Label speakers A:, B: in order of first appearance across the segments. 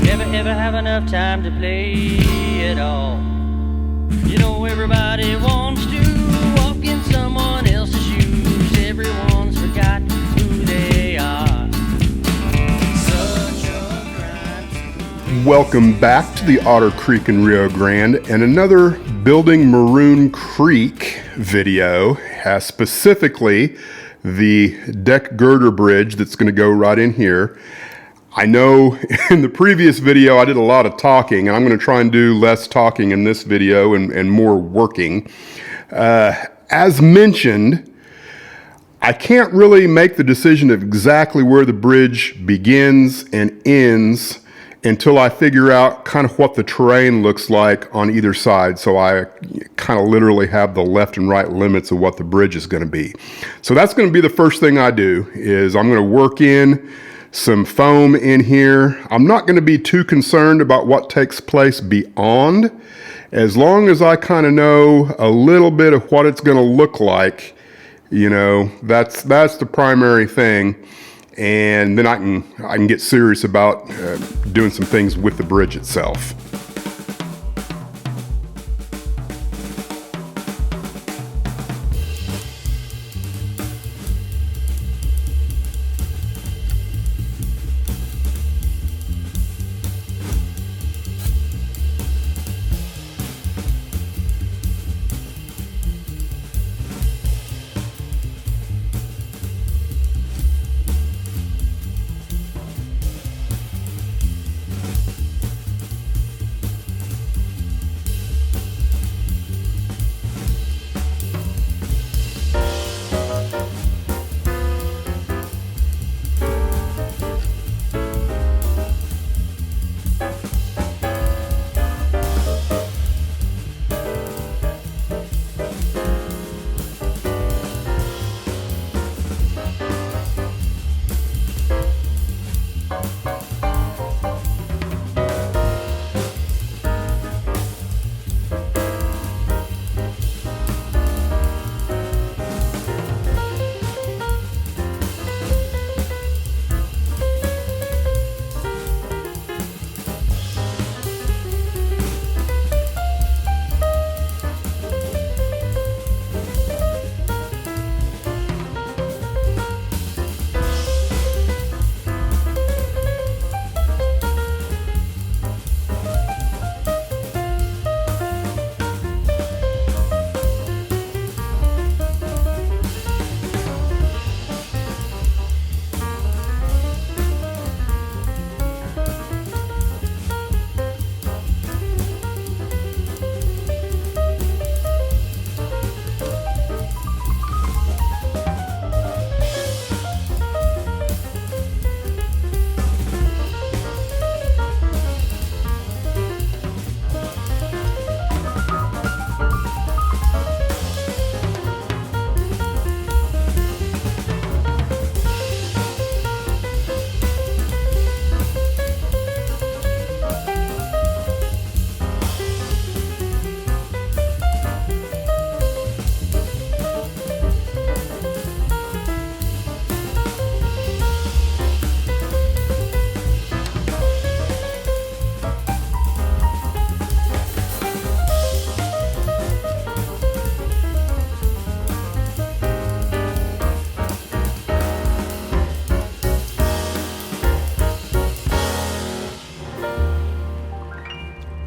A: Never have enough time to play it all. You know everybody wants to walk in someone else's shoes. Everyone's forgot who they are. Such a crime.
B: Welcome back to the Otter Creek in Rio Grande and another building Maroon Creek video, specifically the deck girder bridge that's going to go right in here. I know in the previous video I did a lot of talking, and I'm going to try and do less talking in this video and more working. As mentioned, I can't really make the decision of exactly where the bridge begins and ends until I figure out kind of what the terrain looks like on either side. So I kind of literally have the left and right limits of what the bridge is going to be. So that's going to be the first thing I do, is I'm going to work in some foam in here. I'm not going to be too concerned about what takes place beyond, as long as I kind of know a little bit of what it's going to look like. You know, that's the primary thing, and then I can get serious about doing some things with the bridge itself.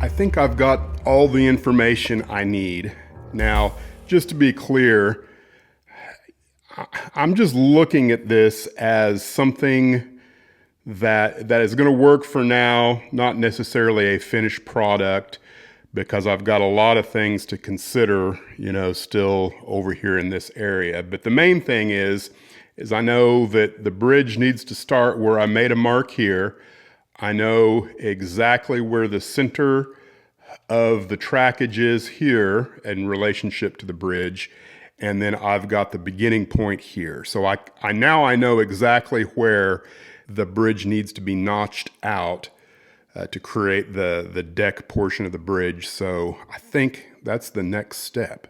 B: I think I've got all the information I need. Now, just to be clear, I'm just looking at this as something that is going to work for now, not necessarily a finished product, because I've got a lot of things to consider, you know, still over here in this area. But the main thing is I know that the bridge needs to start where I made a mark here. I know exactly where the center of the trackage is here in relationship to the bridge, and then I've got the beginning point here. So I now know exactly where the bridge needs to be notched out to create the deck portion of the bridge. So I think that's the next step.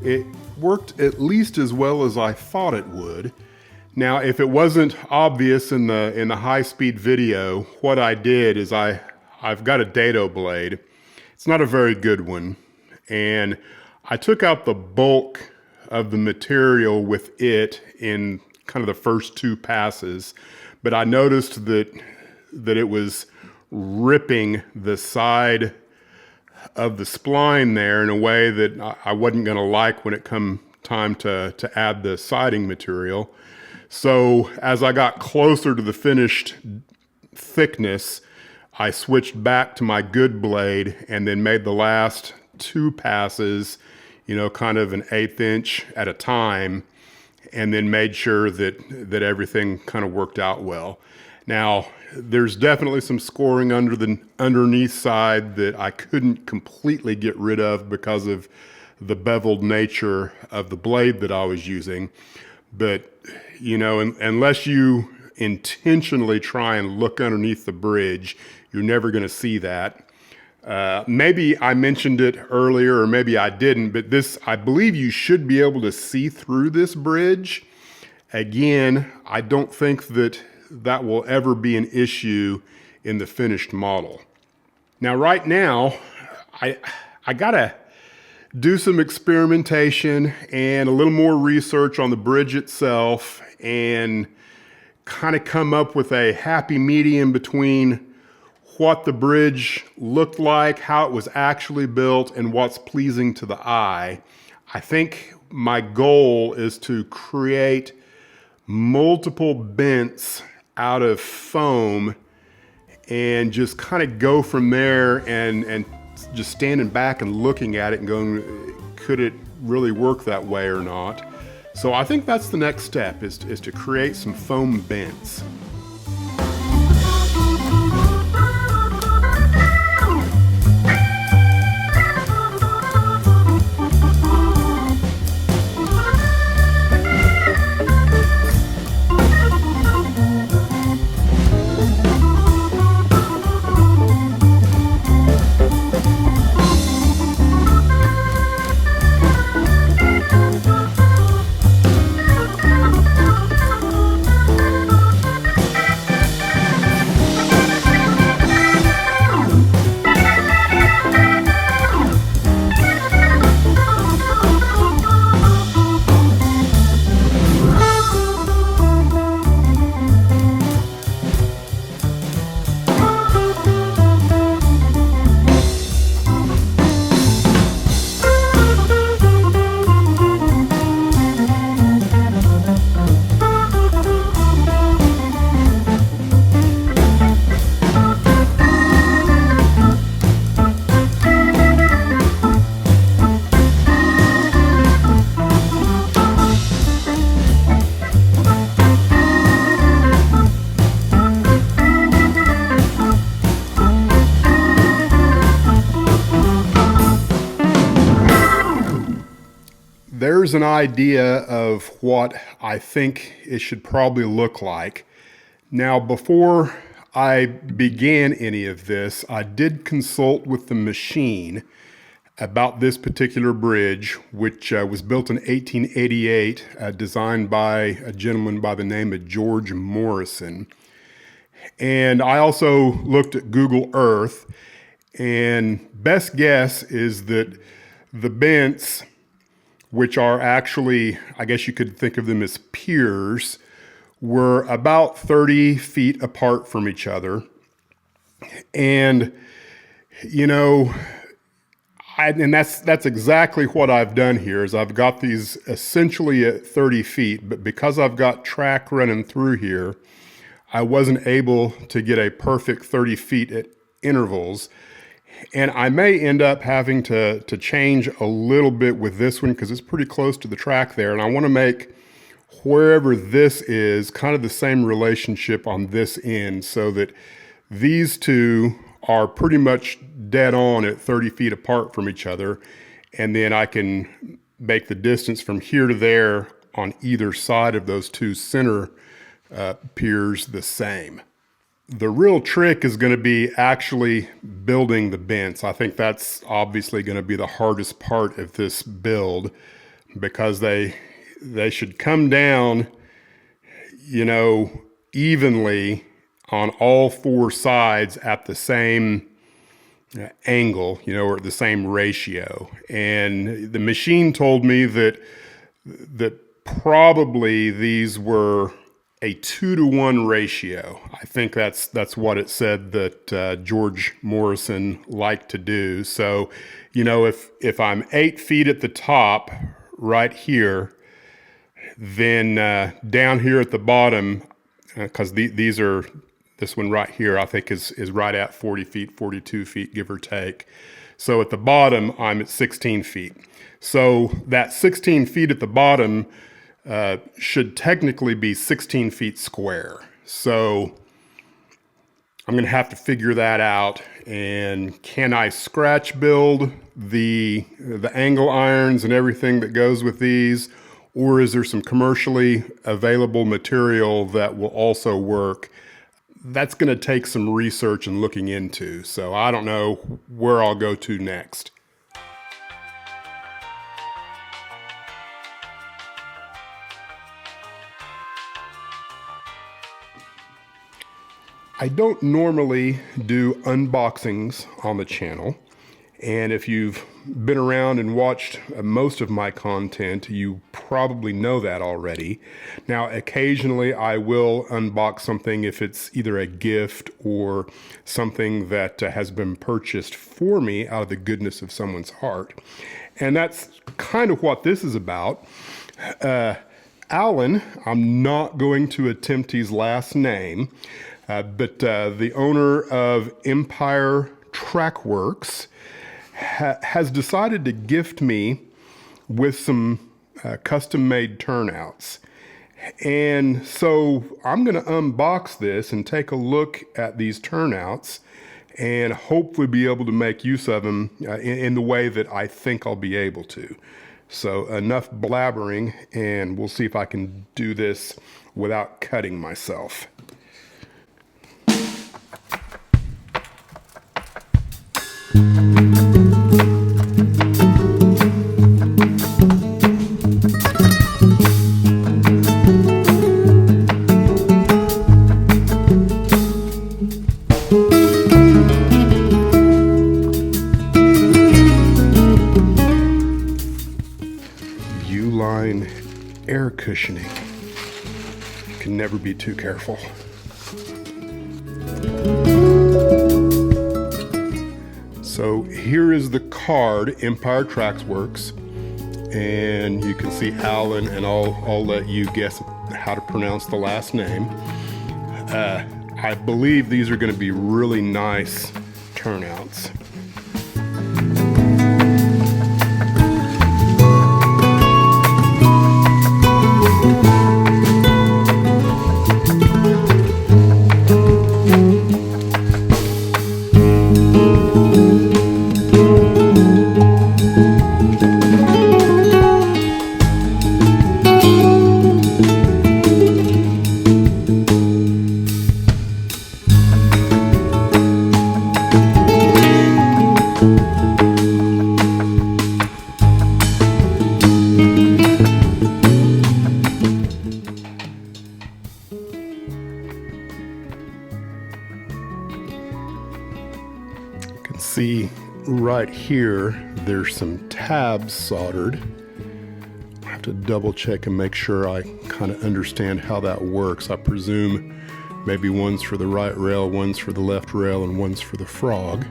B: it worked at least as well as I thought it would. Now, if it wasn't obvious in the high-speed video, what I did is I've got a dado blade. It's not a very good one, and I took out the bulk of the material with it in kind of the first two passes, but I noticed that it was ripping the side of the spline there in a way that I wasn't going to like when it come time to add the siding material. So as I got closer to the finished thickness, I switched back to my good blade and then made the last two passes, kind of an 1/8 inch at a time, and then made sure that everything kind of worked out well. Now, there's definitely some scoring under the underneath side that I couldn't completely get rid of because of the beveled nature of the blade that I was using. But, unless you intentionally try and look underneath the bridge, you're never going to see that. Maybe I mentioned it earlier, or maybe I didn't, but I believe you should be able to see through this bridge. Again, I don't think that will ever be an issue in the finished model. Now, right now, I gotta do some experimentation and a little more research on the bridge itself and kind of come up with a happy medium between what the bridge looked like, how it was actually built, and what's pleasing to the eye. I think my goal is to create multiple bents out of foam and just kind of go from there and just standing back and looking at it and going, could it really work that way or not? So I think that's the next step, is to create some foam bents. There's an idea of what I think it should probably look like. Now, before I began any of this, I did consult with the machine about this particular bridge, which was built in 1888, designed by a gentleman by the name of George Morrison. And I also looked at Google Earth, and best guess is that the bents, which are actually, I guess you could think of them as piers, were about 30 feet apart from each other. And, and that's exactly what I've done here, is I've got these essentially at 30 feet, but because I've got track running through here, I wasn't able to get a perfect 30 feet at intervals. And I may end up having to change a little bit with this one because it's pretty close to the track there. And I want to make wherever this is kind of the same relationship on this end, so that these two are pretty much dead on at 30 feet apart from each other. And then I can make the distance from here to there on either side of those two center piers the same. The real trick is going to be actually building the bents. I think that's obviously going to be the hardest part of this build. because they should come down, you know, evenly on all four sides at the same angle, you know, or the same ratio. And the machine told me that probably these were a 2-to-1 ratio. I think that's what it said that George Morrison liked to do. So, you know, if I'm 8 feet at the top right here, then down here at the bottom, because these are, this one right here I think is right at 40 feet, 42 feet, give or take. So at the bottom, I'm at 16 feet. So that 16 feet at the bottom should technically be 16 feet square. So I'm going to have to figure that out. And can I scratch build the angle irons and everything that goes with these? Or is there some commercially available material that will also work? That's going to take some research and looking into. So I don't know where I'll go to next. I don't normally do unboxings on the channel, and if you've been around and watched most of my content, you probably know that already. Now, occasionally I will unbox something if it's either a gift or something that has been purchased for me out of the goodness of someone's heart. And that's kind of what this is about. Alan, I'm not going to attempt his last name, but the owner of Empire Trackworks has decided to gift me with some custom-made turnouts. And so I'm going to unbox this and take a look at these turnouts and hopefully be able to make use of them in the way that I think I'll be able to. So enough blabbering, and we'll see if I can do this without cutting myself. U-line air cushioning. You can never be too careful. So here is the card, Empire Trackworks, and you can see Alan, and I'll let you guess how to pronounce the last name. I believe these are going to be really nice turnouts. See right here, there's some tabs soldered. I have to double check and make sure I kind of understand how that works. I presume maybe one's for the right rail, one's for the left rail, and one's for the frog.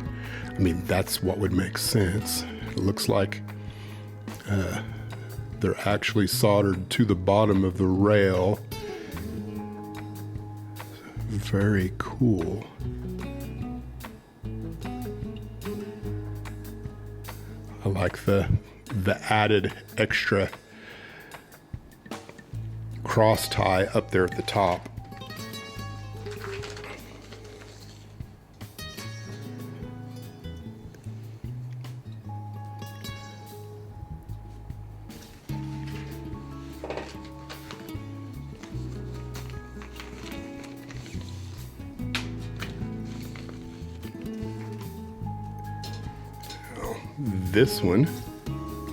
B: I mean, that's what would make sense. It looks like they're actually soldered to the bottom of the rail. Very cool. I like the added extra cross tie up there at the top. This one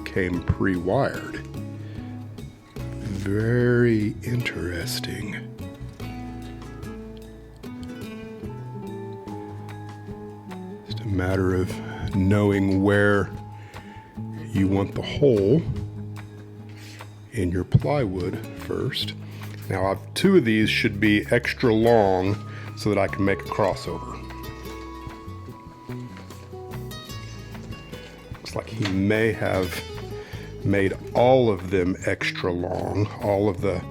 B: came pre-wired. Very interesting. Just a matter of knowing where you want the hole in your plywood first. Now, two of these should be extra long so that I can make a crossover. Looks like he may have made all of them extra long, all of the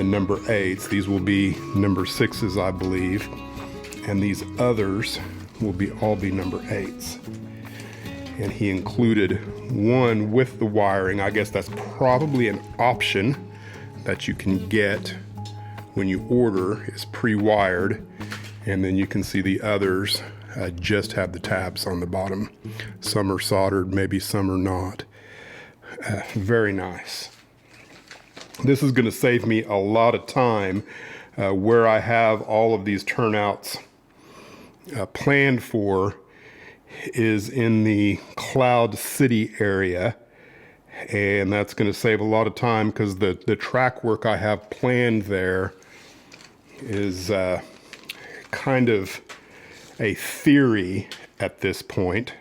B: number 8s. These will be number 6s, I believe, and these others will all be number 8s. And he included one with the wiring. I guess that's probably an option that you can get when you order, is pre-wired, and then you can see the others just have the tabs on the bottom. Some are soldered, maybe some are not. Very nice. This is going to save me a lot of time where I have all of these turnouts planned for is in the Cloud City area, and that's going to save a lot of time because the track work I have planned there is kind of a theory at this point.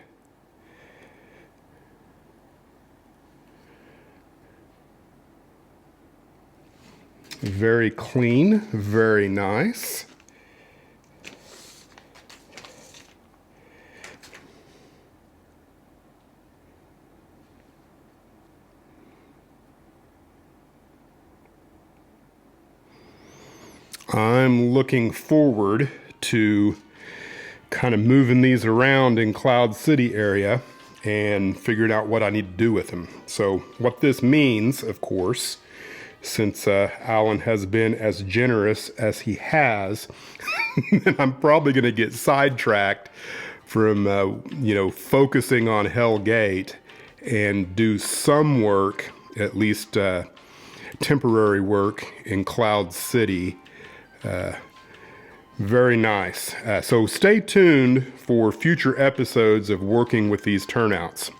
B: Very clean, very nice. I'm looking forward to kind of moving these around in Cloud City area and figuring out what I need to do with them. So what this means, of course, since Alan has been as generous as he has, I'm probably going to get sidetracked from, focusing on Hell Gate and do some work, at least temporary work in Cloud City. Very nice. So stay tuned for future episodes of working with these turnouts.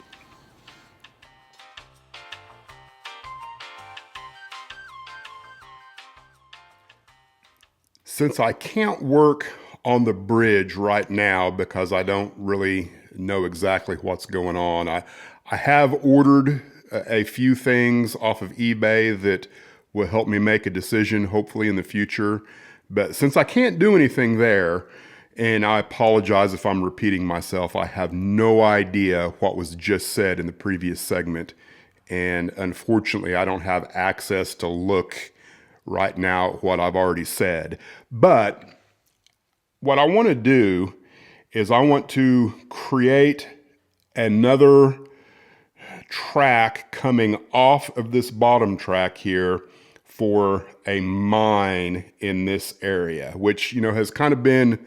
B: Since I can't work on the bridge right now because I don't really know exactly what's going on, I have ordered a few things off of eBay that will help me make a decision hopefully in the future. But since I can't do anything there, and I apologize if I'm repeating myself, I have no idea what was just said in the previous segment. And unfortunately, I don't have access to look right now at what I've already said. But what I want to do is I want to create another track coming off of this bottom track here for a mine in this area, which, has kind of been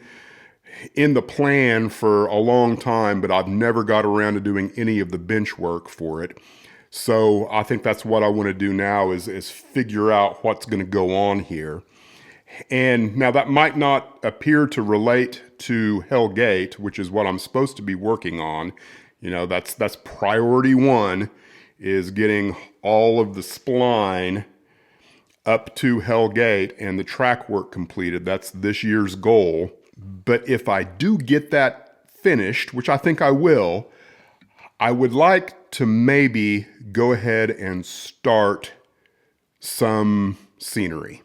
B: in the plan for a long time, but I've never got around to doing any of the bench work for it. So I think that's what I want to do now is figure out what's going to go on here. And now that might not appear to relate to Hell Gate, which is what I'm supposed to be working on. That's priority one, is getting all of the spline up to Hell Gate and the track work completed. That's this year's goal. But if I do get that finished, which I think I will, I would like to maybe go ahead and start some scenery.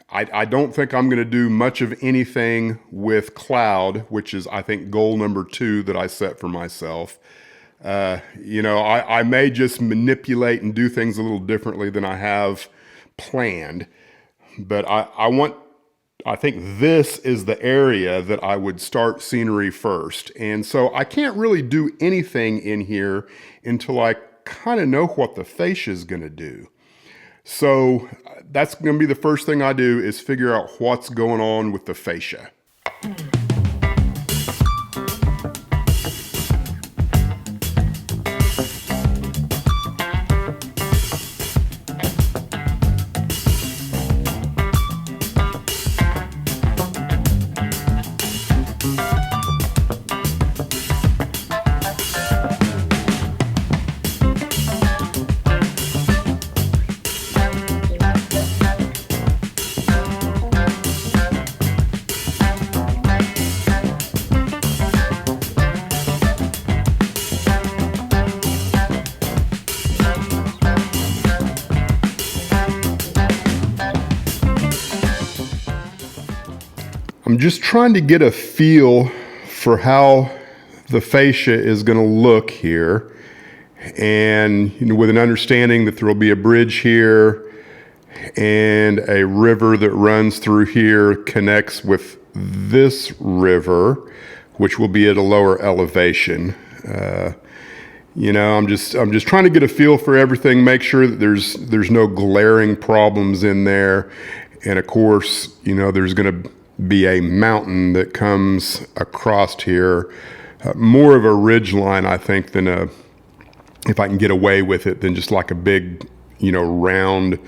B: I don't think I'm going to do much of anything with Cloud, which is, I think, goal number 2 that I set for myself. I may just manipulate and do things a little differently than I have planned, but I think this is the area that I would start scenery first. And so I can't really do anything in here until I kind of know what the fascia is going to do. So that's going to be the first thing I do, is figure out what's going on with the fascia. I'm just trying to get a feel for how the fascia is going to look here. And with an understanding that there will be a bridge here and a river that runs through here connects with this river, which will be at a lower elevation. I'm just trying to get a feel for everything, make sure that there's no glaring problems in there. And of course, there's going to be a mountain that comes across here, more of a ridge line, I think, than if I can get away with it, than just like a big, round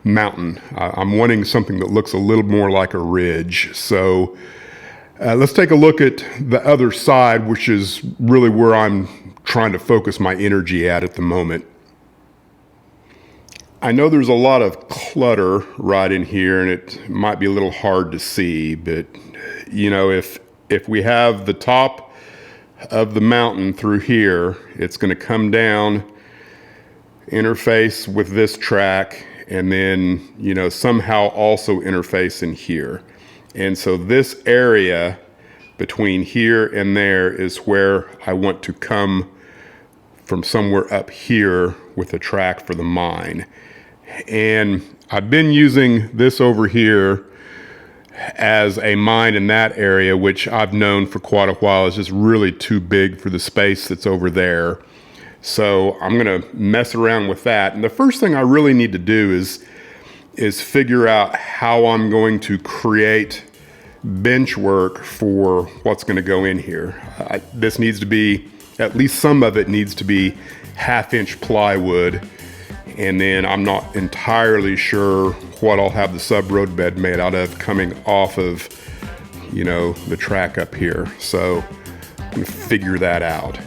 B: mountain. I'm wanting something that looks a little more like a ridge. So let's take a look at the other side, which is really where I'm trying to focus my energy at the moment. I know there's a lot of clutter right in here, and it might be a little hard to see, but if we have the top of the mountain through here, it's going to come down, interface with this track, and then somehow also interface in here. And so this area between here and there is where I want to come from, somewhere up here with a track for the mine. And I've been using this over here as a mine in that area, which I've known for quite a while is just really too big for the space that's over there. So I'm going to mess around with that. And the first thing I really need to do is figure out how I'm going to create bench work for what's going to go in here. This needs to be, at least some of it needs to be 1/2-inch plywood. And then I'm not entirely sure what I'll have the sub road bed made out of coming off of, the track up here. So I'm going to figure that out.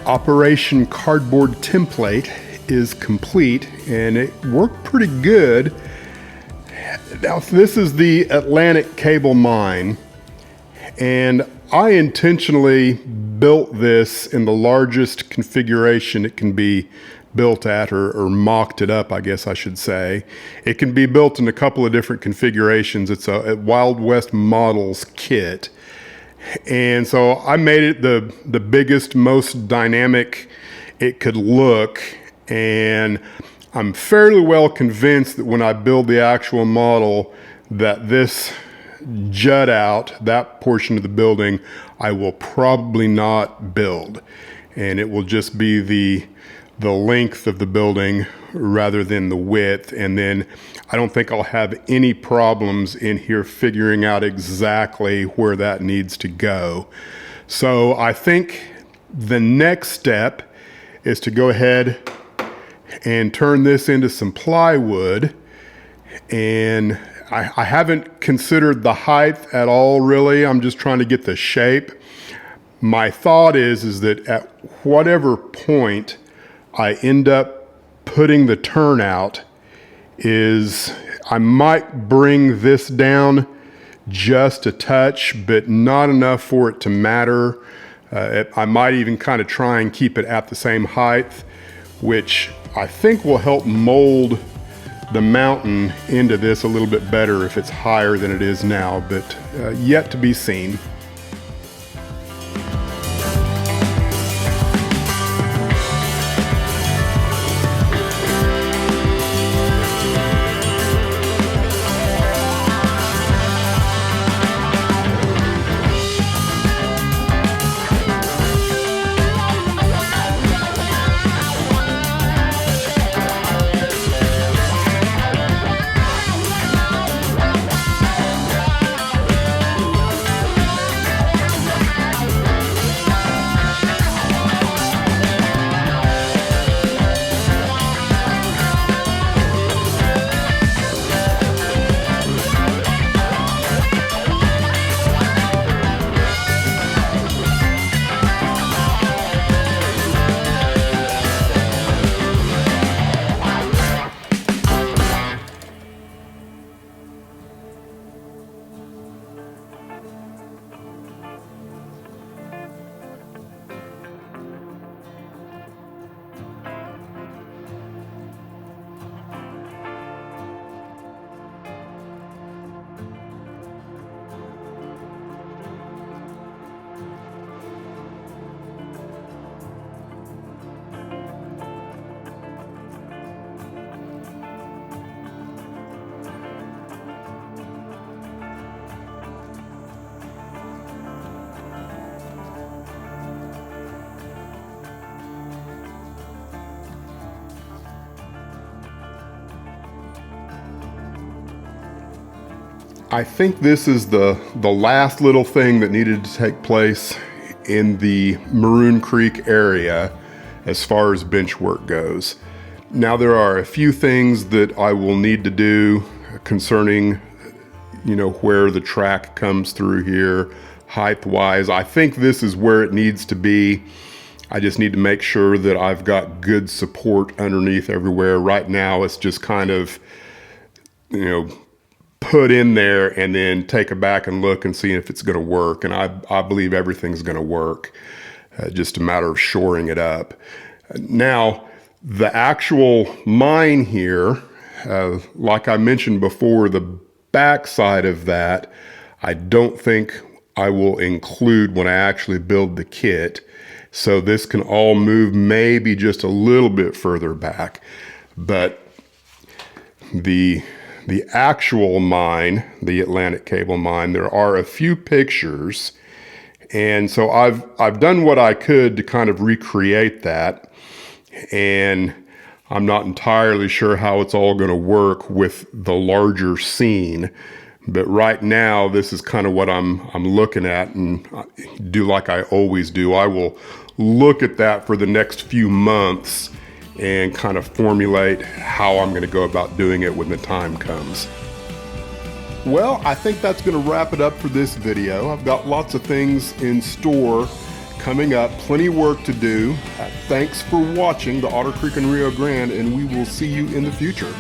B: Operation Cardboard template is complete, and it worked pretty good. Now, this is the Atlantic Cable Mine, and I intentionally built this in the largest configuration it can be built at, or mocked it up, I guess I should say. It can be built in a couple of different configurations. It's a Wild West Models kit. And so I made it the biggest, most dynamic it could look. And I'm fairly well convinced that when I build the actual model, that this jut out, that portion of the building, I will probably not build. And it will just be the length of the building rather than the width. And then I don't think I'll have any problems in here figuring out exactly where that needs to go. So I think the next step is to go ahead and turn this into some plywood. and I haven't considered the height at all, really. I'm just trying to get the shape. My thought is that at whatever point I end up putting the turnout is I might bring this down just a touch, but not enough for it to matter. I might even kind of try and keep it at the same height, which I think will help mold the mountain into this a little bit better if it's higher than it is now, but yet to be seen. I think this is the last little thing that needed to take place in the Maroon Creek area as far as bench work goes. Now there are a few things that I will need to do concerning, where the track comes through here, height-wise. I think this is where it needs to be. I just need to make sure that I've got good support underneath everywhere. Right now it's just kind of, put in there and then take it back and look and see if it's going to work. And I believe everything's going to work. Just a matter of shoring it up. Now, the actual mine here, like I mentioned before, the back side of that, I don't think I will include when I actually build the kit. So this can all move maybe just a little bit further back. But the actual mine, the Atlantic Cable Mine, there are a few pictures, and so I've done what I could to kind of recreate that, and I'm not entirely sure how it's all going to work with the larger scene, but right now this is kind of what I'm looking at, and do like I always do. I will look at that for the next few months and kind of formulate how I'm going to go about doing it when the time comes. Well, I think that's going to wrap it up for this video. I've got lots of things in store coming up, plenty of work to do. Thanks for watching the Otter Creek and Rio Grande, and we will see you in the future.